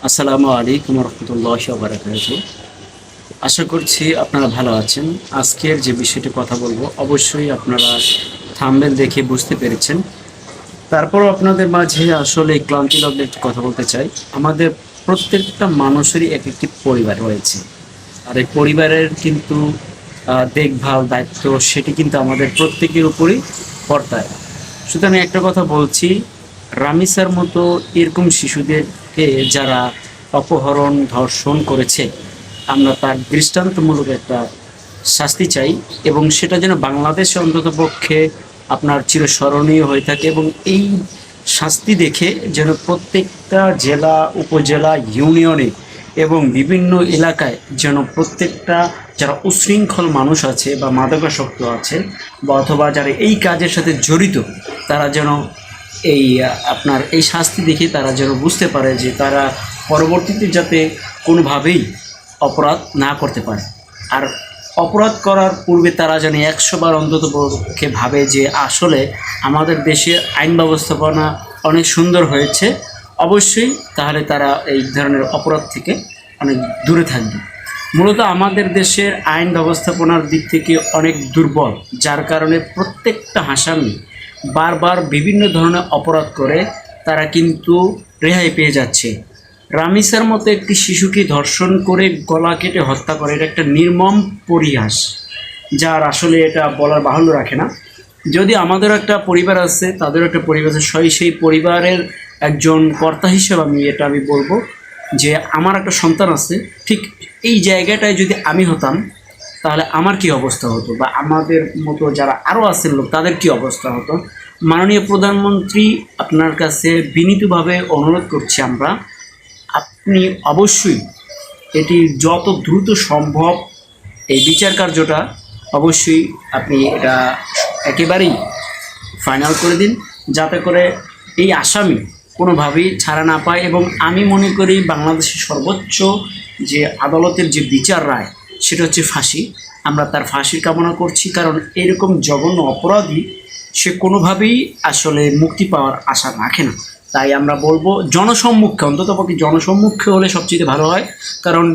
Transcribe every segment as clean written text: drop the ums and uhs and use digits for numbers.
আসসালামু আলাইকুম রহমতুল্লাহি ওয়া বারাকাতুহু। আশা করছি আপনারা ভালো আছেন। আজকের যে বিষয়টি কথা বলবো অবশ্যই আপনারা থাম্বনেল দেখে বুঝতে পেরেছেন। তারপরও আপনাদের মাঝে আসলে ক্লান্তি লাগলে একটি কথা বলতে চাই। আমাদের প্রত্যেকটা মানুষেরই এক একটি পরিবার রয়েছে, আর এই পরিবারের কিন্তু দেখভাল দায়িত্ব সেটি কিন্তু আমাদের প্রত্যেকের উপরই বর্তায়। সুতরাং একটা কথা বলছি, রামিসার মতো এরকম শিশুদেরকে যারা অপহরণ ধর্ষণ করেছে, আমরা তার দৃষ্টান্তমূলক একটা শাস্তি চাই, এবং সেটা যেন বাংলাদেশে অন্ততপক্ষে আপনার চিরস্মরণীয় হয়ে থাকে। এবং এই শাস্তি দেখে যেন প্রত্যেকটা জেলা, উপজেলা, ইউনিয়নে এবং বিভিন্ন এলাকায় যেন প্রত্যেকটা যারা উশৃঙ্খল মানুষ আছে বা মাদকাসক্ত আছে বা অথবা যারা এই কাজের সাথে জড়িত, তারা যেন এই আপনার এই শাস্তি দেখে তারা যেন বুঝতে পারে যে তারা পরবর্তীতে যাতে কোনোভাবেই অপরাধ না করতে পারে। আর অপরাধ করার পূর্বে তারা যেন 100 বার অন্তত পক্ষে ভাবে যে আসলে আমাদের দেশের আইন ব্যবস্থাপনা অনেক সুন্দর হয়েছে, অবশ্যই তাহলে তারা এই ধরনের অপরাধ থেকে অনেক দূরে থাকবে। মূলত আমাদের দেশের আইন ব্যবস্থাপনার দিক থেকে অনেক দুর্বল, যার কারণে প্রত্যেকটা আসামি বারবার বিভিন্ন ধরনের অপরাধ করে তারা কিন্তু রেহাই পেয়ে যাচ্ছে। রামিসার মতো একটি শিশুকে ধর্ষণ করে গলা কেটে হত্যা করে, এটা একটা নির্মম পরিহাস, যার আসলে এটা বলার বাহুল্য রাখে না। যদি আমাদেরও একটা পরিবার আছে, তাদেরও একটা পরিবার আছে, সেই পরিবারের একজন কর্তা হিসেবে আমি বলবো যে আমার একটা সন্তান আছে, ঠিক এই জায়গাটায় যদি আমি হতাম তাহলে আমার কি অবস্থা হতো, বা আমাদের মতো যারা আরও আছেন লোক তাদের কি অবস্থা হতো। মাননীয় প্রধানমন্ত্রী, আপনার কাছে বিনীতভাবে অনুরোধ করছি আমরা, আপনি অবশ্যই এটি যত দ্রুত সম্ভব এই বিচার কার্যটা অবশ্যই আপনি এটা একেবারেই ফাইনাল করে দিন, যাতে করে এই আসামি কোনোভাবেই ছাড়া না পায়। এবং আমি মনে করি বাংলাদেশের সর্বোচ্চ যে আদালতের যে বিচার রায় সেটা হচ্ছে ফাঁসি। আমরা তার ফাঁসির কামনা করছি, কারণ এরকম জঘন্য অপরাধী সে কোনোভাবেই আসলে মুক্তি পাওয়ার আশা রাখে না। তাই আমরা বলবো জনসম্মুখে, অন্ততপক্ষে জনসম্মুখে হলে সবচেয়ে ভালো হয়। কারণ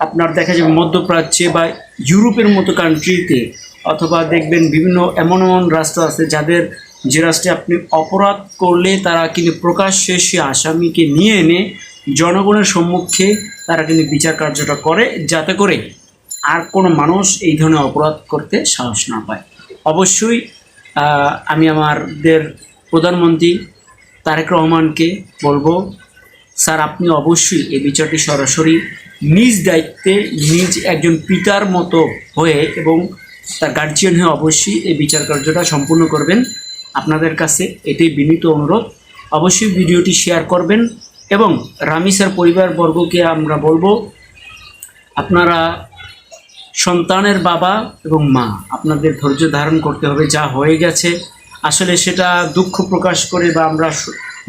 আপনার দেখা যাবে মধ্যপ্রাচ্যে বা ইউরোপের মতো কান্ট্রিতে, অথবা দেখবেন বিভিন্ন এমন এমন রাষ্ট্র আছে যাদের যে রাষ্ট্রে আপনি অপরাধ করলে তারা কিন্তু প্রকাশ্যে সে আসামিকে নিয়ে এনে জনগণের সম্মুখে তারা কিন্তু বিচার কার্যটা করে, যাতে করে আর কোনো মানুষ এই ধরনের অপরাধ করতে সাহস না পায়। অবশ্যই আমি আমাদের প্রধানমন্ত্রী তারেক রহমানকে বলবো, স্যার আপনি অবশ্যই এই বিচারটি সরাসরি নিজ দায়িত্বে, নিজ একজন পিতার মতো হয়ে এবং তার গার্জিয়ান হয়ে অবশ্যই এই বিচার কার্যটা সম্পূর্ণ করবেন। আপনাদের কাছে এটাই বিনীত অনুরোধ। অবশ্যই ভিডিওটি শেয়ার করবেন, এবং রামিসার পরিবারবর্গকে আমরা বলবো, আপনারা সন্তানের বাবা এবং মা, আপনাদের ধৈর্য ধারণ করতে হবে। যা হয়ে গেছে আসলে সেটা দুঃখ প্রকাশ করে বা আমরা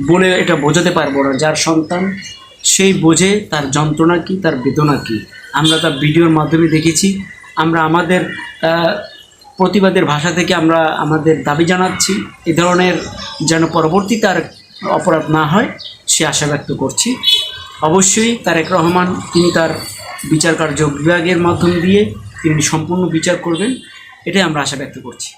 বলে এটা বোঝাতে পারবো না। যার সন্তান সেই বোঝে তার যন্ত্রণা কী, তার বেদনা কী। আমরা তার ভিডিওর মাধ্যমে দেখেছি। আমরা আমাদের প্রতিবাদের ভাষা থেকে আমরা আমাদের দাবি জানাচ্ছি, এ ধরনের যেন পরবর্তী তার অপরাধ না হয় সে আশা ব্যক্ত করছি। অবশ্যই তারেক রহমান তিনি তার বিচার কার্য বিভাগের মাধ্যম দিয়ে তিনি সম্পূর্ণ বিচার করবেন, এটাই আমরা আশা ব্যক্ত করছি।